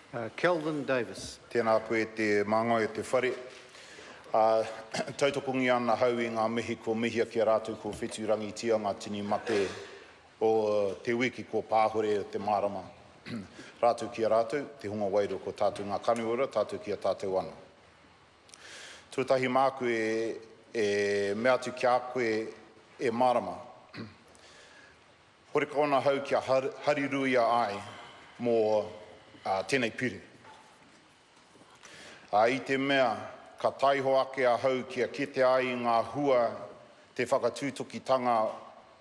Kelvin Davis. Tēnā koe te māngai o te whare. Tautapungi ana hau I ngā mihi ko mihia ki a rātou ko wheturangi tia ngā tini mate o te wiki ko pāhore o te marama. Rātou ki a rātou, te hunga wairo ko tātou ngā kanuora, tātou ki a tātou ana. Tuatahi mā koe e mea tu ki a koe e marama. Hore kona hau ki a hariruia ai mō tēnei piri. I te mea, ka taiho ake a hau ki a kete ai ngā hua te whakatūtukitanga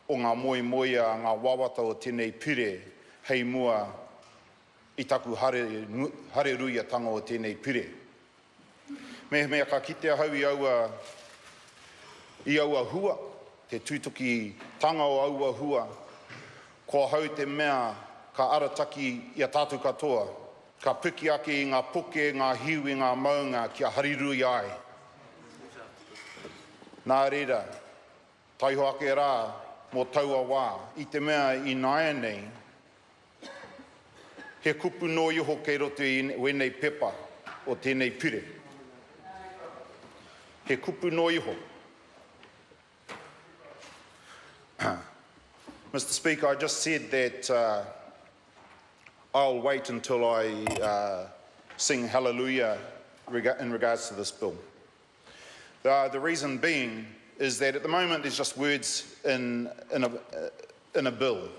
o ngā moia ngā wawata o tēnei pire hei mua I taku hareruia tanga o tēnei pire. Mea ka kite a hau I aua hua, te tūtuki tanga o aua hua, ko hau te mea ka arataki I a tātou katoa, ka piki ake I ngā puke, ngā hiu I ngā maunga ki a harirui ai. Nā reira, taiho ake rā mō taua wā, I te mea I naia nei, he kupu no iho kei roto I wenei pepa o tēnei pire. He kupu no iho. Mr. Speaker, I just said that I'll wait until I sing hallelujah in regards to this bill. The reason being is that at the moment there's just words in a bill.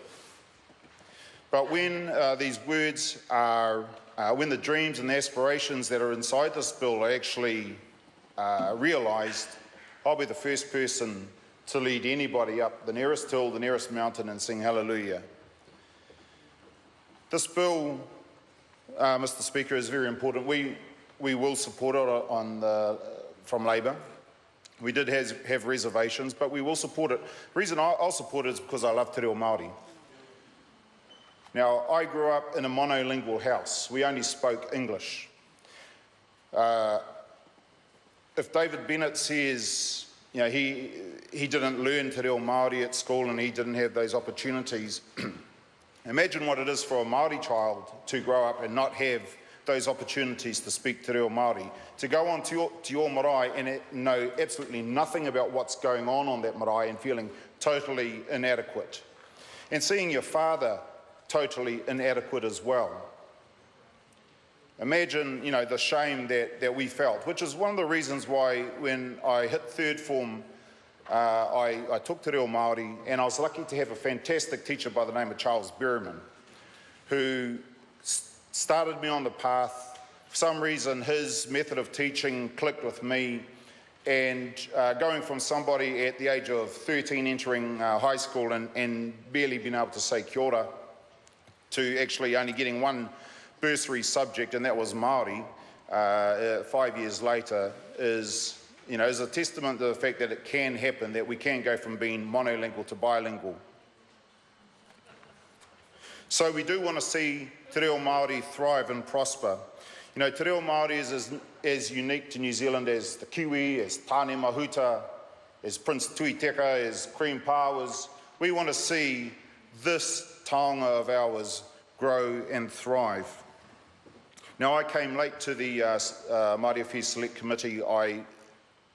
But when these words are, when the dreams and the aspirations that are inside this bill are actually realised, I'll be the first person to lead anybody up the nearest hill, the nearest mountain and sing hallelujah. This bill, Mr. Speaker, is very important. We will support it from Labour. We did have reservations, but we will support it. The reason I'll support it is because I love te reo Māori. Now, I grew up in a monolingual house. We only spoke English. If David Bennett says, you know, he didn't learn te reo Māori at school and he didn't have those opportunities, imagine what it is for a Māori child to grow up and not have those opportunities to speak te reo Māori, to go on to your marae and know absolutely nothing about what's going on that marae and feeling totally inadequate. And seeing your father totally inadequate as well. Imagine, you know, the shame that we felt, which is one of the reasons why when I hit third form, I took te reo Māori, and I was lucky to have a fantastic teacher by the name of Charles Berryman, who started me on the path. For some reason, his method of teaching clicked with me, and going from somebody at the age of 13 entering high school and barely being able to say kia ora, to actually only getting one bursary subject, and that was Māori, 5 years later, is a testament to the fact that it can happen, that we can go from being monolingual to bilingual. So we do want to see te reo Māori thrive and prosper. You know, te reo Māori is as unique to New Zealand as the Kiwi, as Tāne Mahuta, as Prince Tuiteka, as Cream Powers. We want to see this taonga of ours grow and thrive. Now, I came late to the Māori Affairs Select Committee. I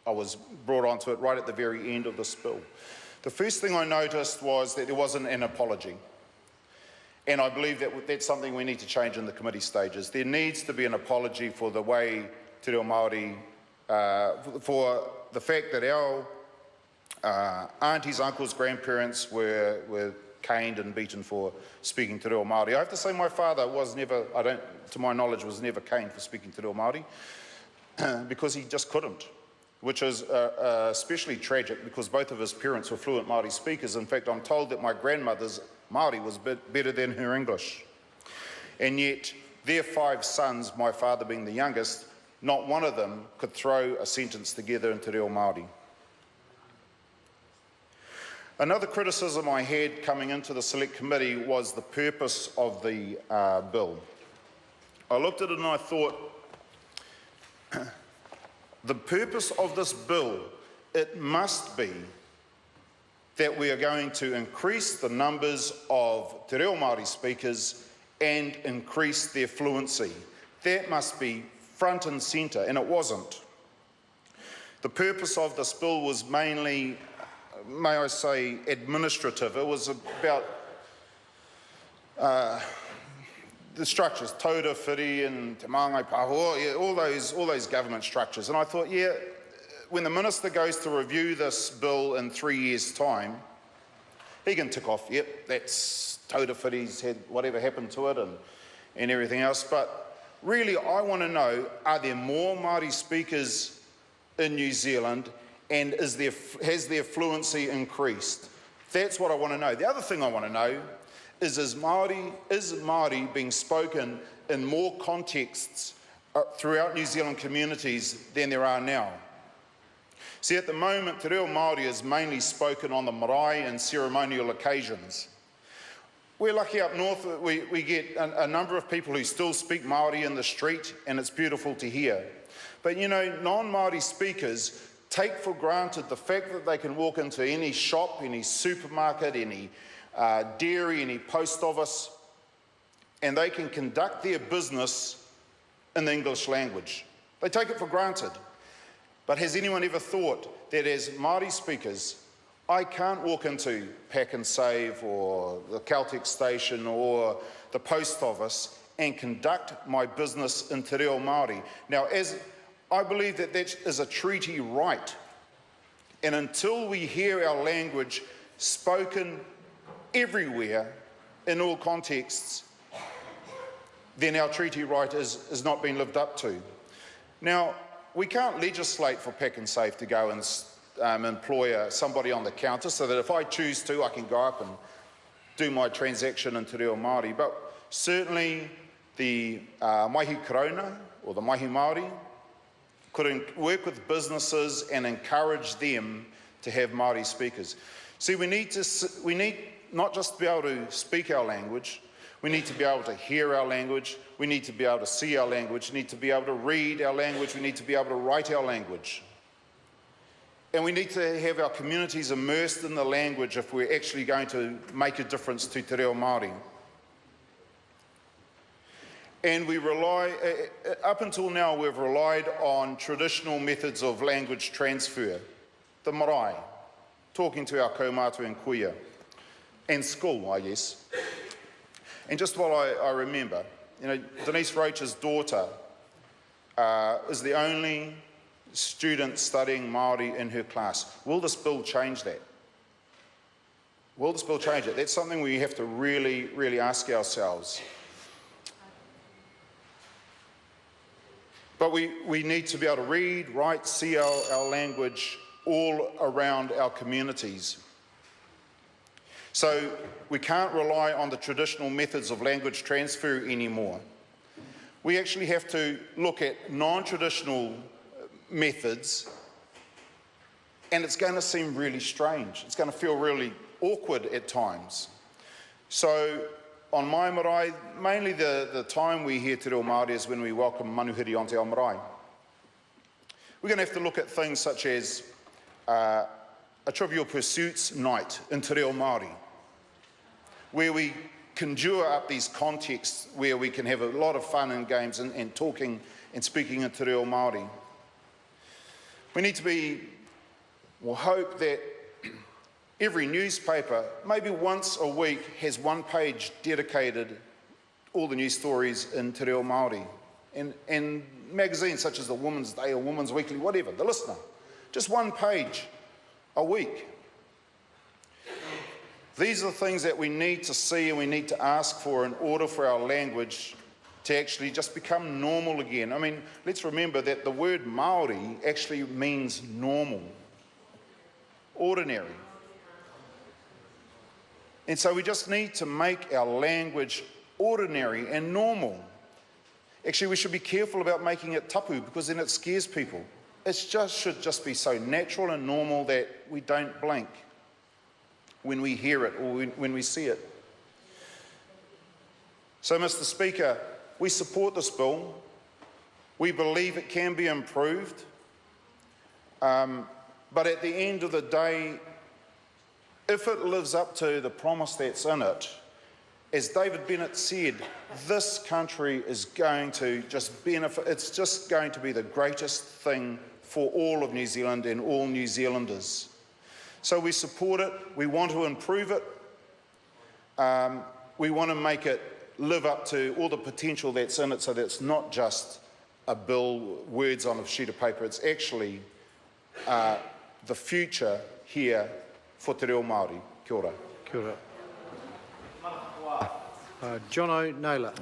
was brought onto it right at the very end of this bill. The first thing I noticed was that there wasn't an apology. And I believe that that's something we need to change in the committee stages. There needs to be an apology for the way te reo Māori, for the fact that our aunties, uncles, grandparents were caned and beaten for speaking te reo Māori. I have to say my father was never, to my knowledge, was never caned for speaking te reo Māori because he just couldn't, which is especially tragic because both of his parents were fluent Māori speakers. In fact, I'm told that my grandmother's Māori was better than her English. And yet, their 5 sons, my father being the youngest, not one of them could throw a sentence together in te reo Māori. Another criticism I had coming into the Select Committee was the purpose of the bill. I looked at it and I thought, the purpose of this bill, it must be that we are going to increase the numbers of te reo Māori speakers and increase their fluency. That must be front and centre, and it wasn't. The purpose of this bill was mainly, may I say, administrative. It was about the structures, tauta, whiri and te māngai pāhua, all those government structures. And I thought, yeah, when the minister goes to review this bill in 3 years' time, he can tick off, yep, that's tauta whiri's had whatever happened to it and everything else. But really, I want to know, are there more Māori speakers in New Zealand, and has their fluency increased? That's what I want to know. The other thing I want to know is Māori being spoken in more contexts throughout New Zealand communities than there are now? See, at the moment, te reo Māori is mainly spoken on the marae and ceremonial occasions. We're lucky up north, we get a number of people who still speak Māori in the street, and it's beautiful to hear. But you know, non-Māori speakers take for granted the fact that they can walk into any shop, any supermarket, any dairy, any post office, and they can conduct their business in the English language. They take it for granted. But has anyone ever thought that as Māori speakers, I can't walk into Pack and Save or the Celtic station or the post office and conduct my business in te reo Māori? Now, as I believe that is a treaty right, and until we hear our language spoken everywhere in all contexts, then our treaty right is not being lived up to. Now, we can't legislate for Pack and Save to go and employ somebody on the counter so that if I choose to, I can go up and do my transaction in te reo Māori. But certainly the Mahi Korona or the Mahi Māori could work with businesses and encourage them to have Māori speakers. See, we need not just to be able to speak our language, we need to be able to hear our language, we need to be able to see our language, we need to be able to read our language, we need to be able to write our language. And we need to have our communities immersed in the language if we're actually going to make a difference to te reo Māori. And we rely, up until now, we've relied on traditional methods of language transfer, the marae, talking to our kaumātua and kuia, and school, I guess. And just while I remember, you know, Denise Roach's daughter is the only student studying Māori in her class. Will this bill change that? Will this bill change it? That's something we have to really, really ask ourselves. But we need to be able to read, write, see our language all around our communities. So we can't rely on the traditional methods of language transfer anymore. We actually have to look at non-traditional methods, and it's going to seem really strange. It's going to feel really awkward at times. So on my marae, mainly the time we hear te reo Māori is when we welcome manuhiri onto our marae. We're going to have to look at things such as a Trivial Pursuits night in te reo Māori, where we conjure up these contexts where we can have a lot of fun and games and talking and speaking in te reo Māori. We need to hope that every newspaper, maybe once a week, has one page dedicated all the news stories in te reo Māori. And magazines such as the Woman's Day or Woman's Weekly, whatever, the Listener, just one page a week. These are the things that we need to see and we need to ask for in order for our language to actually just become normal again. I mean, let's remember that the word Māori actually means normal, ordinary. And so we just need to make our language ordinary and normal. Actually, we should be careful about making it tapu because then it scares people. It should just be so natural and normal that we don't blink when we hear it or when we see it. So, Mr. Speaker, we support this bill. We believe it can be improved. But at the end of the day, if it lives up to the promise that's in it, as David Bennett said, this country is going to just benefit. It's just going to be the greatest thing for all of New Zealand and all New Zealanders. So we support it. We want to improve it. We want to make it live up to all the potential that's in it, so that's not just a bill, words on a sheet of paper. It's actually the future here for te reo Māori. Kia ora. Kia ora. Jono Naylor.